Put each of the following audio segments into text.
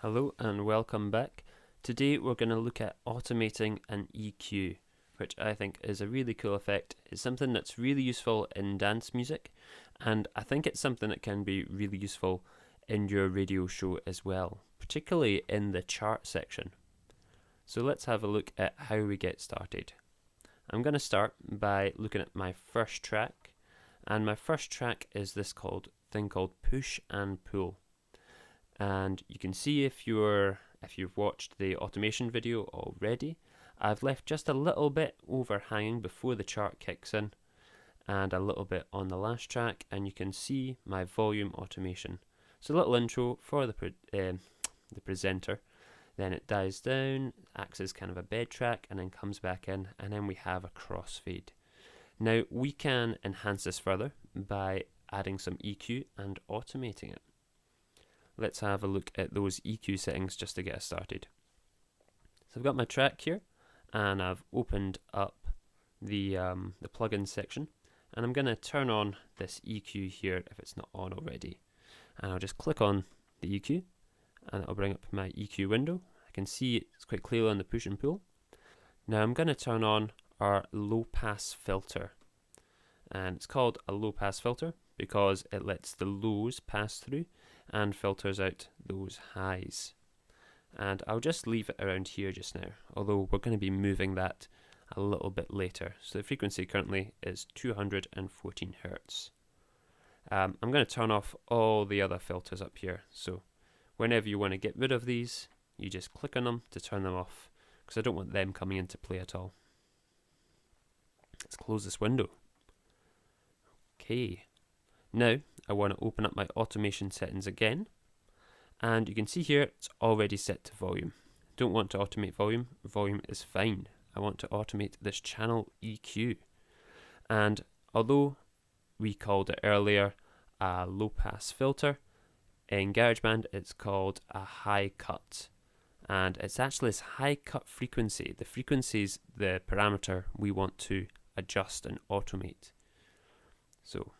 Hello and welcome back. Today we're going to look at automating an EQ, which I think is a really cool effect. It's something that's really useful in dance music, and I think it's something that can be really useful in your radio show as well, particularly in the chart section. So let's have a look at how we get started. I'm going to start by looking at my first track, and my first track is this thing called Push and Pull. And you can see if you've watched the automation video already, I've left just a little bit overhanging before the chart kicks in, and a little bit on the last track, and you can see my volume automation. So a little intro for the presenter, then it dies down, acts as kind of a bed track, and then comes back in, and then we have a crossfade. Now we can enhance this further by adding some EQ and automating it. Let's have a look at those EQ settings just to get us started. So I've got my track here, and I've opened up the plugin section, and I'm going to turn on this EQ here if it's not on already. And I'll just click on the EQ, and it'll bring up my EQ window. I can see it's quite clearly on the push and pull. Now I'm going to turn on our low pass filter, and it's called a low pass filter because it lets the lows pass through and filters out those highs. And I'll just leave it around here just now, although we're going to be moving that a little bit later. So the frequency currently is 214 Hertz. I'm going to turn off all the other filters up here, so whenever you want to get rid of these, you just click on them to turn them off, because I don't want them coming into play at all. Let's close this window. Okay. Now, I want to open up my automation settings again, and you can see here it's already set to volume. Don't want to automate volume. Volume is fine. I want to automate this channel EQ. And although we called it earlier a low pass filter, in GarageBand it's called a high cut. And it's actually this high cut frequency. The frequency is the parameter we want to adjust and automate. So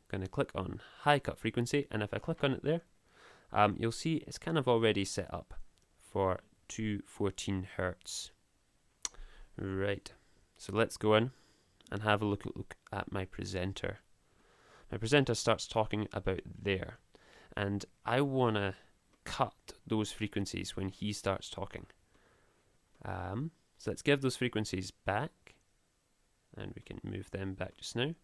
going to click on high cut frequency, and if I click on it there, you'll see it's kind of already set up for 214 Hertz. Right, so let's go in and have a look at my presenter. My presenter starts talking about there, and I want to cut those frequencies when he starts talking. So let's give those frequencies back, and we can move them back just now,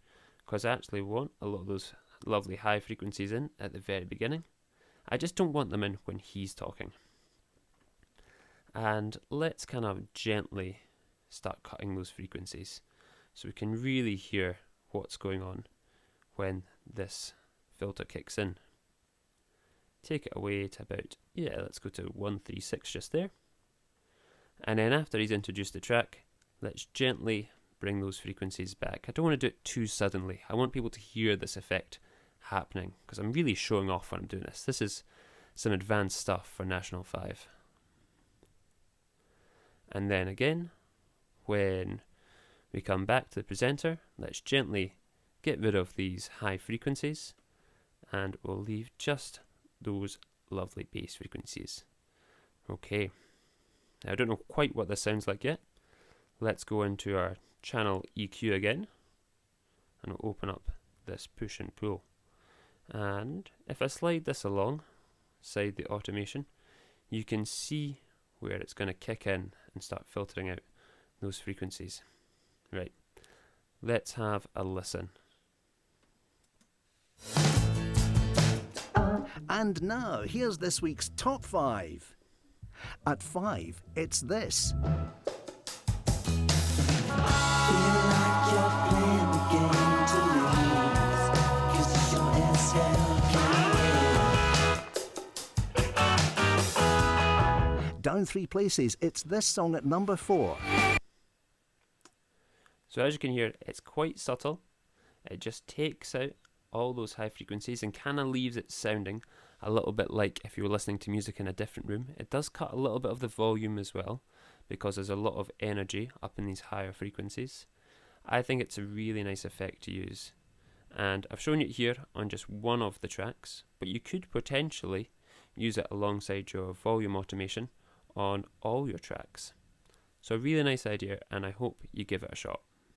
because I actually want a lot of those lovely high frequencies in at the very beginning. I just don't want them in when he's talking. And let's kind of gently start cutting those frequencies so we can really hear what's going on when this filter kicks in. Take it away to about, let's go to 136 just there. And then after he's introduced the track, let's gently bring those frequencies back. I don't want to do it too suddenly. I want people to hear this effect happening, because I'm really showing off when I'm doing this. This is some advanced stuff for National 5. And then again, when we come back to the presenter, let's gently get rid of these high frequencies, and we'll leave just those lovely bass frequencies. Okay, now I don't know quite what this sounds like yet. Let's go into our channel EQ again, and we'll open up this push and pull. And if I slide this alongside the automation, you can see where it's going to kick in and start filtering out those frequencies. Right, let's have a listen. And now, here's this week's Top 5. At 5, it's this. Down 3 places, it's this song at number 4. So as you can hear, it's quite subtle. It just takes out all those high frequencies and kind of leaves it sounding a little bit like if you were listening to music in a different room. It does cut a little bit of the volume as well, because there's a lot of energy up in these higher frequencies. I think it's a really nice effect to use, and I've shown it here on just one of the tracks, but you could potentially use it alongside your volume automation on all your tracks. So a really nice idea, and I hope you give it a shot.